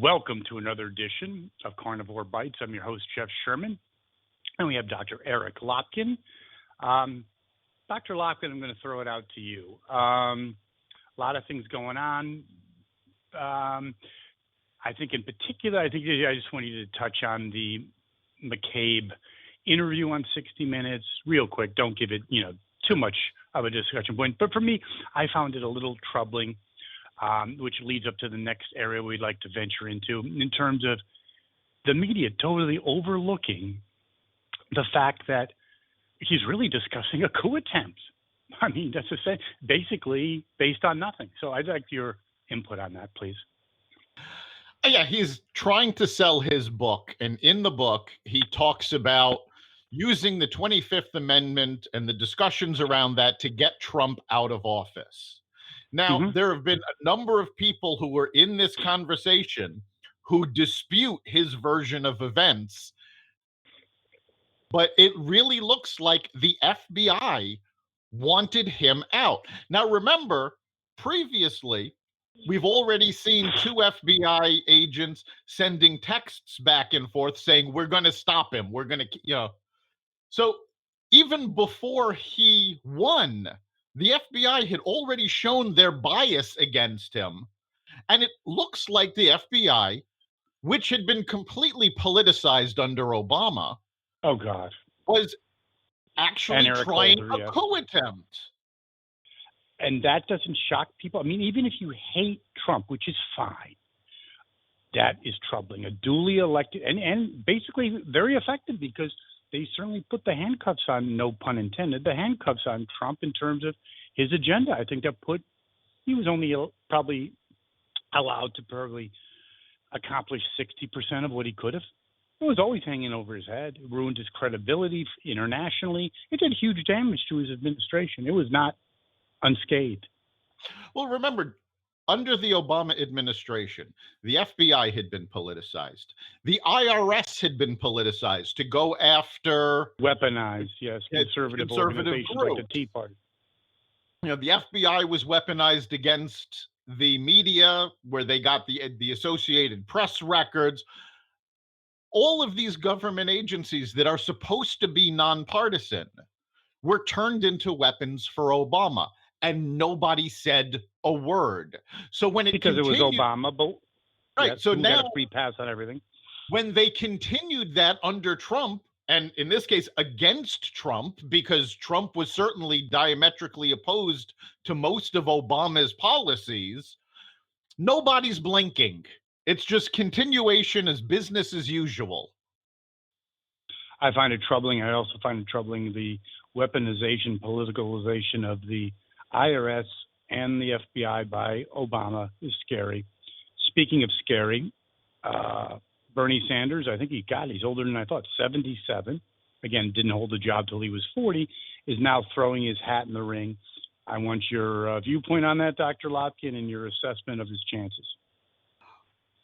Welcome to another edition of Carnivore Bites. I'm your host, Jeff Sherman, and we have Dr. Eric Lopkin. Dr. Lopkin, I'm going to throw it out to you. A lot of things going on. I think in particular, I just want you to touch on the McCabe interview on 60 Minutes real quick. Don't give it, too much of a discussion point. But for me, I found it a little troubling, which leads up to the next area we'd like to venture into in terms of the media totally overlooking the fact that he's really discussing a coup attempt. I mean, that's basically based on nothing. So I'd like your input on that, please. Yeah, he's trying to sell his book. And in the book, he talks about using the 25th Amendment and the discussions around that to get Trump out of office. Now, there have been a number of people who were in this conversation who dispute his version of events, but it really looks like the FBI wanted him out. Now, remember, previously, we've already seen two FBI agents sending texts back and forth saying, we're going to stop him. We're going to, So even before he won, the FBI had already shown their bias against him. And it looks like the FBI, which had been completely politicized under Obama, oh God, was actually trying a coup attempt. And that doesn't shock people. I mean, even if you hate Trump, which is fine, that is troubling. A duly elected and basically very effective because they certainly put the handcuffs on, no pun intended, the handcuffs on Trump in terms of his agenda. I think he was only probably allowed to probably accomplish 60% of what he could have. It was always hanging over his head. It ruined his credibility internationally. It did huge damage to his administration. It was not unscathed. Well, remember, under the Obama administration, the FBI had been politicized. The IRS had been politicized to go after weaponized, yes, conservative organizations like the Tea Party. The FBI was weaponized against the media, where they got the Associated Press records. All of these government agencies that are supposed to be nonpartisan were turned into weapons for Obama, and nobody said a word. So when it was Obama, but right, yes, so now got a free pass on everything. When they continued that under Trump, and in this case against Trump, because Trump was certainly diametrically opposed to most of Obama's policies, nobody's blinking. It's just continuation as business as usual. I find it troubling. I also find it troubling the weaponization, politicalization of the IRS and the FBI by Obama is scary. Speaking of scary, Bernie Sanders, I think he's older than I thought, 77. Again, didn't hold the job till he was 40, is now throwing his hat in the ring. I want your viewpoint on that, Dr. Lopkin, and your assessment of his chances.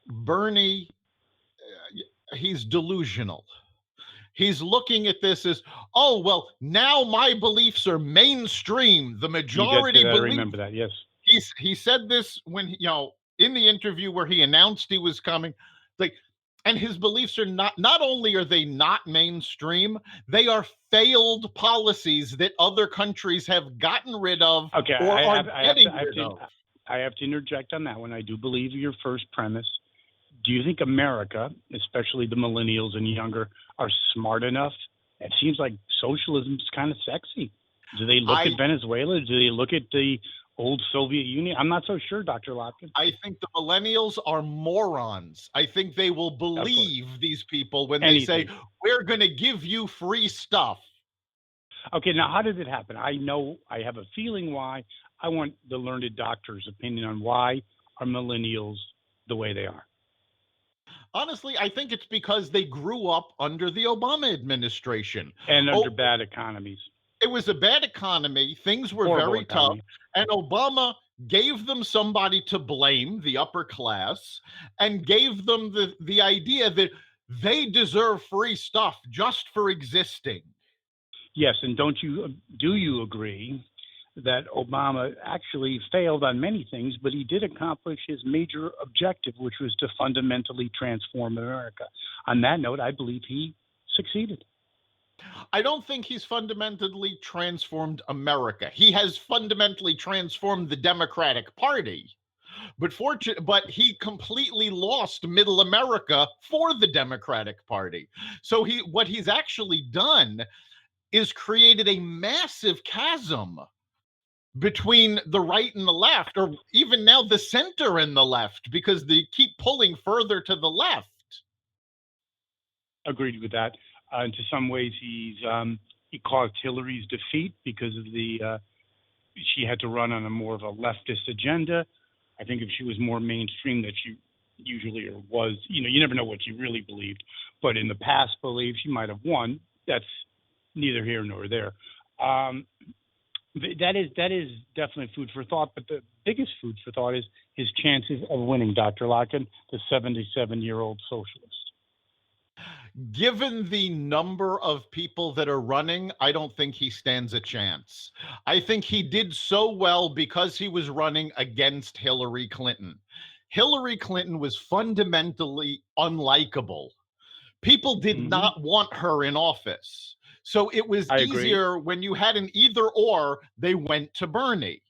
Bernie, he's delusional. He's looking at this as, oh, well, now my beliefs are mainstream. The majority believes. I remember that, yes. He said this when, in the interview where he announced he was coming, and his beliefs are not only are they not mainstream, they are failed policies that other countries have gotten rid of or are getting rid of. I have to interject on that one. I do believe your first premise. Do you think America, especially the millennials and younger, are smart enough? It seems like socialism is kind of sexy. Do they look at Venezuela? Do they look at the old Soviet Union? I'm not so sure, Dr. Lopkin. I think the millennials are morons. I think they will believe these people when they say, we're going to give you free stuff. Okay, now how did it happen? I know, I have a feeling why. I want the learned doctor's opinion on why are millennials the way they are. Honestly, I think it's because they grew up under the Obama administration. And under bad economies. It was a bad economy. Things were very tough. And Obama gave them somebody to blame, the upper class, and gave them the idea that they deserve free stuff just for existing. Yes, and do you agree that Obama actually failed on many things, but he did accomplish his major objective, which was to fundamentally transform America. On that note, I believe he succeeded. I don't think he's fundamentally transformed America. He has fundamentally transformed the Democratic Party. But he completely lost middle America for the Democratic Party. So what he's actually done is created a massive chasm between the right and the left, or even now the center and the left, because they keep pulling further to the left. Agreed with that. In some ways, he caused Hillary's defeat because of she had to run on a more of a leftist agenda. I think if she was more mainstream, that she usually or was, you never know what she really believed, but in the past believed she might have won. That's neither here nor there. That is definitely food for thought, but the biggest food for thought is his chances of winning, Dr. Lopkin, the 77-year-old socialist. Given the number of people that are running, I don't think he stands a chance. I think he did so well because he was running against Hillary Clinton. Hillary Clinton was fundamentally unlikable. People did not want her in office. So it was easier when you had an either or, they went to Bernie.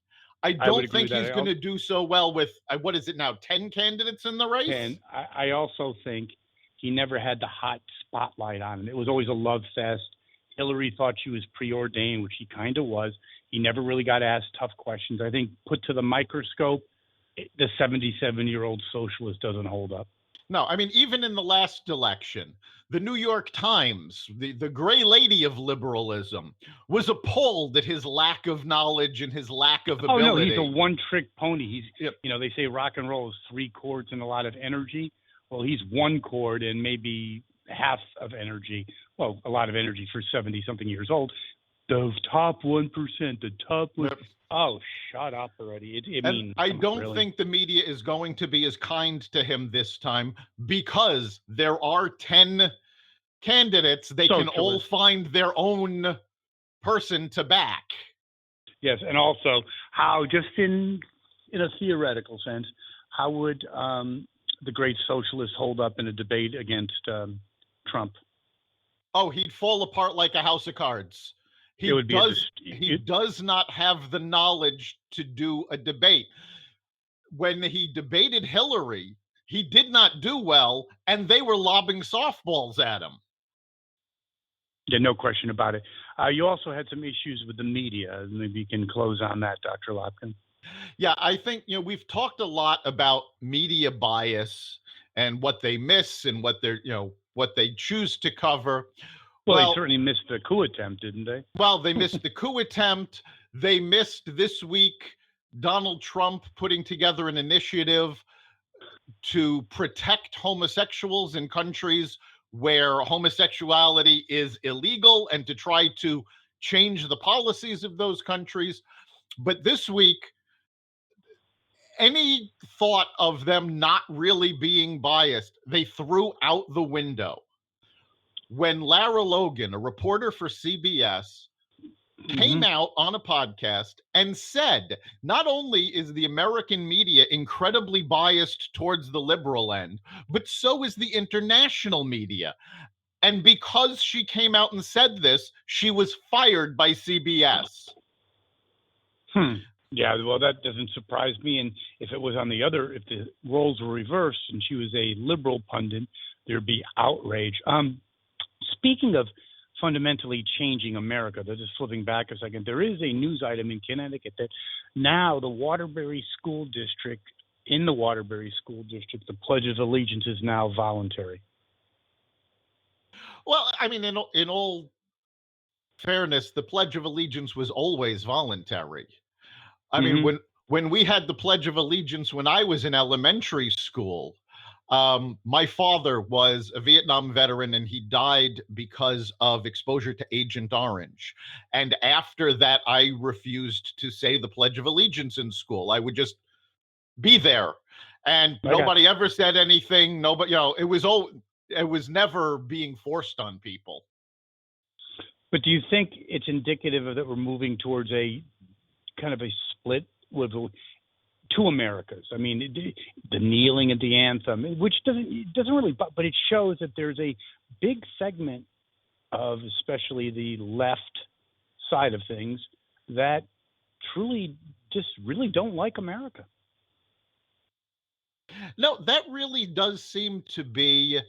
I don't think he's going to do so well with, what is it now, 10 candidates in the race? 10. I also think he never had the hot spotlight on him. It was always a love fest. Hillary thought she was preordained, which he kind of was. He never really got asked tough questions. I think put to the microscope, the 77-year-old socialist doesn't hold up. No, I mean, even in the last election, the New York Times, the gray lady of liberalism, was appalled at his lack of knowledge and his lack of ability. Oh, no, he's a one-trick pony. They say rock and roll is 3 chords and a lot of energy. Well, he's 1 chord and maybe half of energy. Well, a lot of energy for 70-something years old. The top 1%, the top 1%. Yep. Oh, shut up already. I don't think the media is going to be as kind to him this time because there are 10 candidates. They can all find their own person to back. Yes, and also how, just in a theoretical sense, how would the great socialist hold up in a debate against Trump? Oh, he'd fall apart like a house of cards. He does not have the knowledge to do a debate. When he debated Hillary, he did not do well, and they were lobbing softballs at him. Yeah, no question about it. You also had some issues with the media. Maybe you can close on that, Dr. Lopkin. Yeah, I think, we've talked a lot about media bias and what they miss and what what they choose to cover. Well, they certainly missed the coup attempt, didn't they? Well, they missed the coup attempt. They missed this week Donald Trump putting together an initiative to protect homosexuals in countries where homosexuality is illegal and to try to change the policies of those countries. But this week, any thought of them not really being biased, they threw out the window. When Laura Logan, a reporter for CBS, came out on a podcast and said, not only is the American media incredibly biased towards the liberal end, but so is the international media. And because she came out and said this, she was fired by CBS. Yeah, well, that doesn't surprise me. And if it was if the roles were reversed and she was a liberal pundit, there'd be outrage. Speaking of fundamentally changing America, they're just flipping back a second. There is a news item in Connecticut that now the Waterbury School District, the Pledge of Allegiance is now voluntary. Well, I mean, in all fairness, the Pledge of Allegiance was always voluntary. I mean, when we had the Pledge of Allegiance when I was in elementary school, my father was a Vietnam veteran and he died because of exposure to Agent Orange. And after that, I refused to say the Pledge of Allegiance in school. I would just be there. And nobody ever said anything. Nobody, it was never being forced on people. But do you think it's indicative of that we're moving towards a kind of a split with two Americas. I mean, the kneeling at the anthem, which doesn't really, but it shows that there's a big segment of especially the left side of things that truly just really don't like America. No, that really does seem to be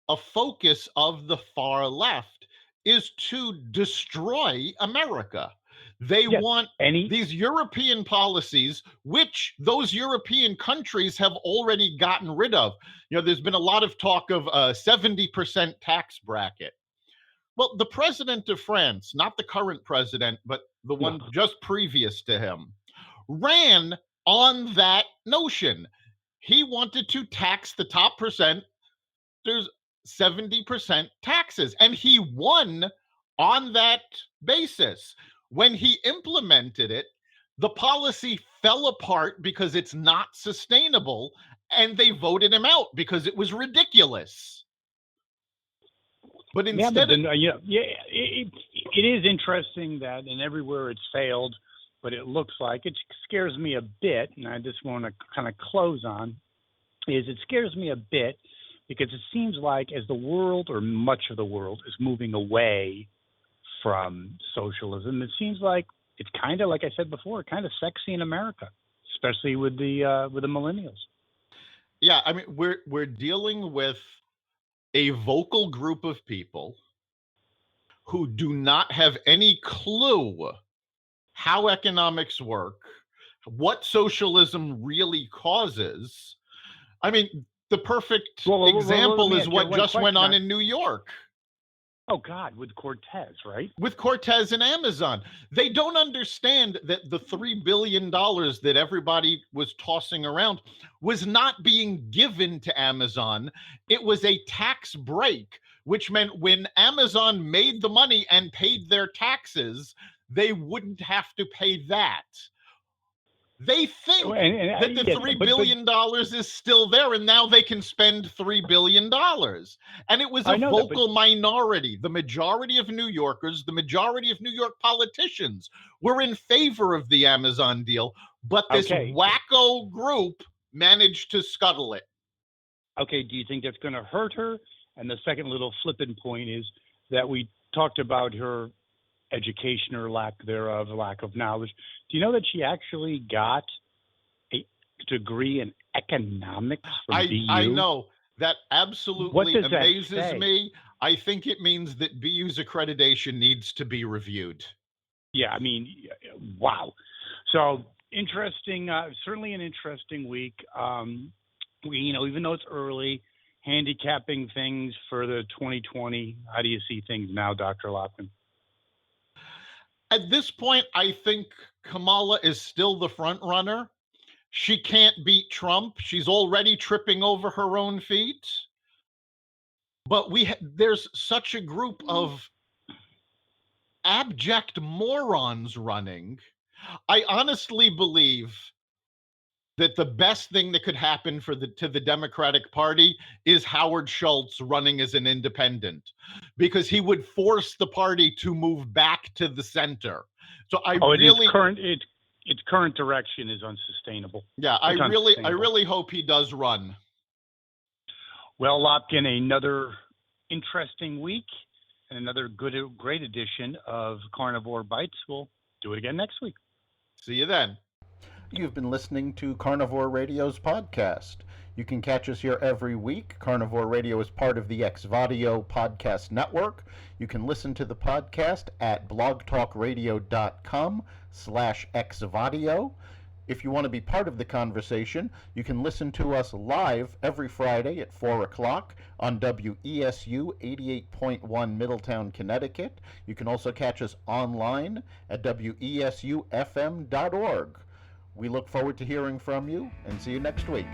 a focus of the far left, is to destroy America. They want these European policies, which those European countries have already gotten rid of. You know, there's been a lot of talk of a 70% tax bracket. Well, the president of France, not the current president, but the one just previous to him, ran on that notion. He wanted to tax the top percent. There's 70% taxes, and he won on that basis. When he implemented it, the policy fell apart because it's not sustainable, and they voted him out because it was ridiculous. But instead, it is interesting that in everywhere it's failed, but it looks like it scares me a bit, and I just want to kind of close on, is it scares me a bit because it seems like as the world, or much of the world, is moving away from socialism, it seems like it's kind of, like I said before, kind of sexy in America, especially with the millennials. Yeah, I mean, we're dealing with a vocal group of people who do not have any clue how economics work, what socialism really causes. I mean, the perfect example is what just went on in New York. Oh, God, with Cortez, right? With Cortez and Amazon. They don't understand that the $3 billion that everybody was tossing around was not being given to Amazon. It was a tax break, which meant when Amazon made the money and paid their taxes, they wouldn't have to pay that. They think that the $3 billion is still there, and now they can spend $3 billion. And it was a vocal minority. The majority of New Yorkers, the majority of New York politicians were in favor of the Amazon deal, but this wacko group managed to scuttle it. Okay, do you think that's going to hurt her? And the second little flippant point is that we talked about her education or lack thereof, lack of knowledge. Do you know that she actually got a degree in economics from BU? I know. That absolutely amazes me. I think it means that BU's accreditation needs to be reviewed. Yeah, I mean, wow. So interesting, certainly an interesting week. Even though it's early, handicapping things for the 2020. How do you see things now, Dr. Lopkin? At this point, I think Kamala is still the front runner. She can't beat Trump. She's already tripping over her own feet. But there's such a group of abject morons running. I honestly believe that the best thing that could happen to the Democratic Party is Howard Schultz running as an independent, because he would force the party to move back to the center. So its current direction is unsustainable. Yeah, I really hope he does run. Well, Lopkin, another interesting week and another great edition of Carnivore Bites. We'll do it again next week. See you then. You've been listening to Carnivore Radio's podcast. You can catch us here every week. Carnivore Radio is part of the Xvadio podcast network. You can listen to the podcast at blogtalkradio.com/Xvadio. If you want to be part of the conversation, you can listen to us live every Friday at 4 o'clock on WESU 88.1 Middletown, Connecticut. You can also catch us online at WESUFM.org. We look forward to hearing from you, and see you next week.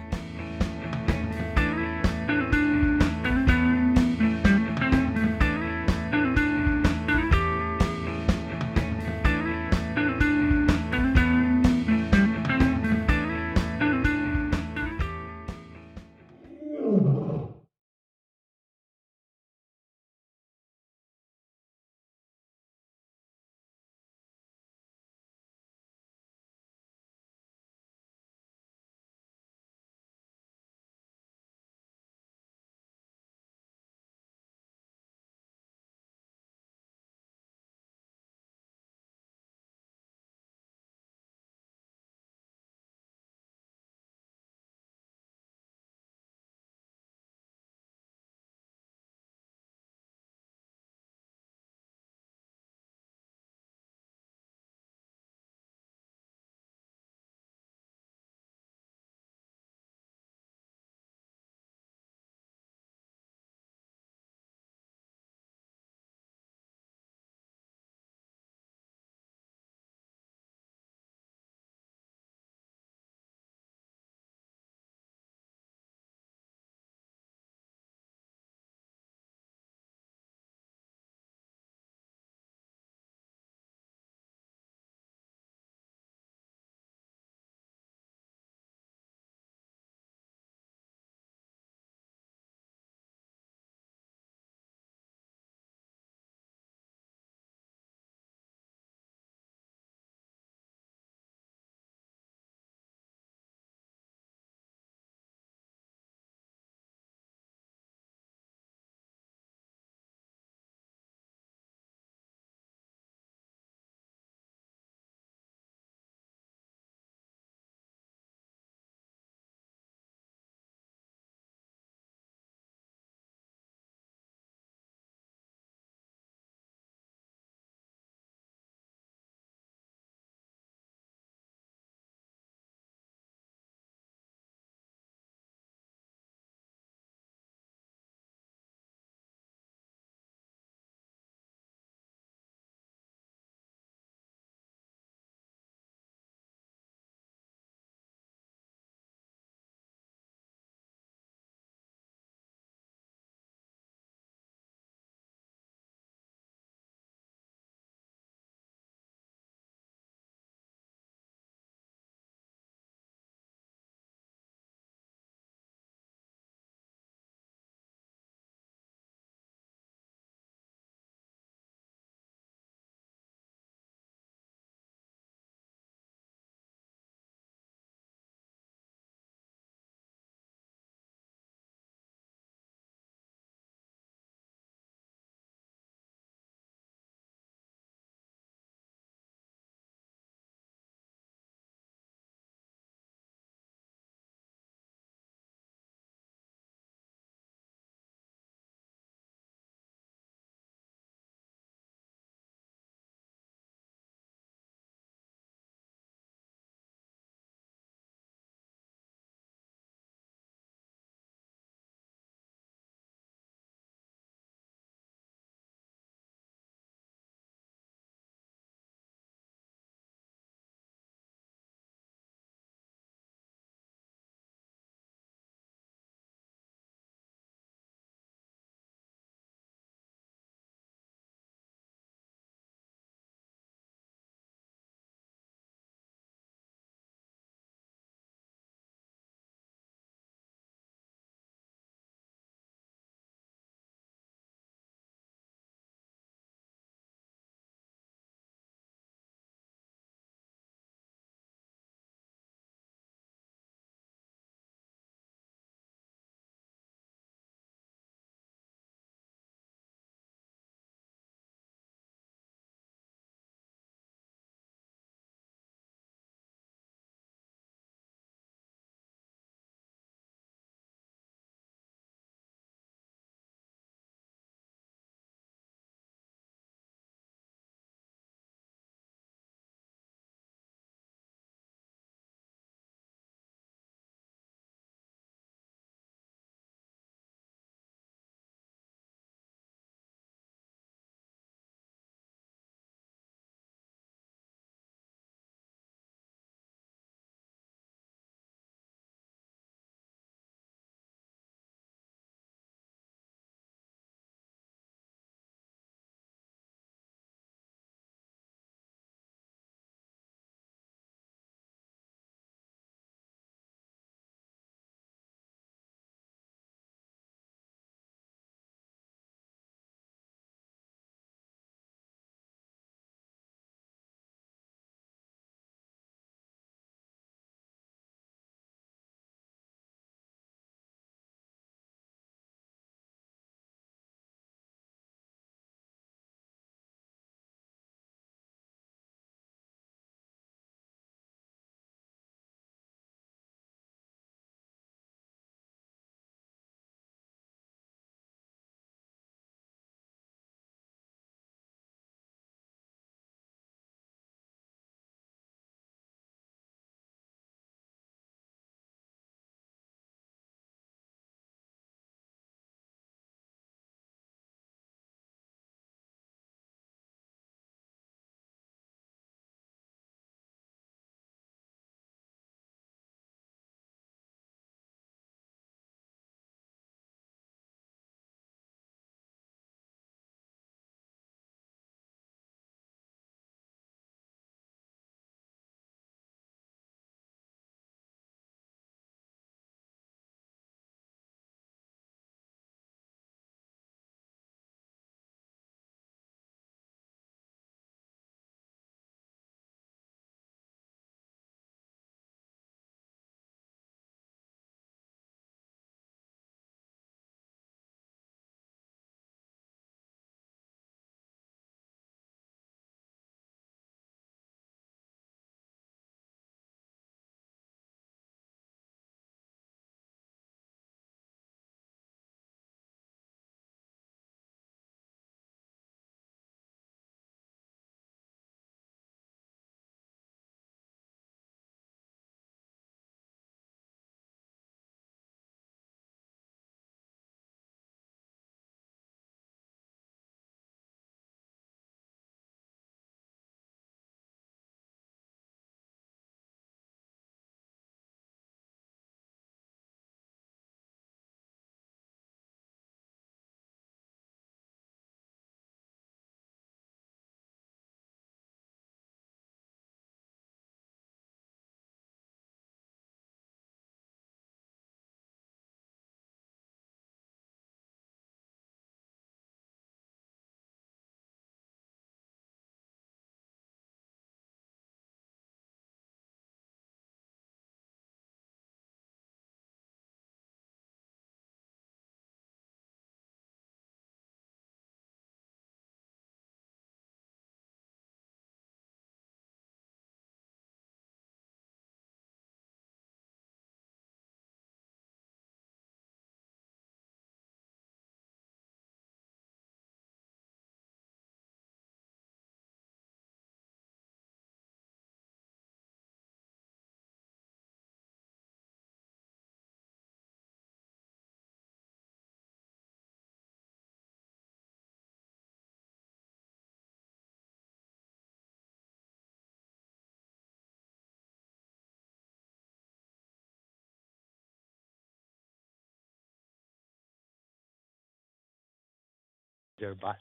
There, bye.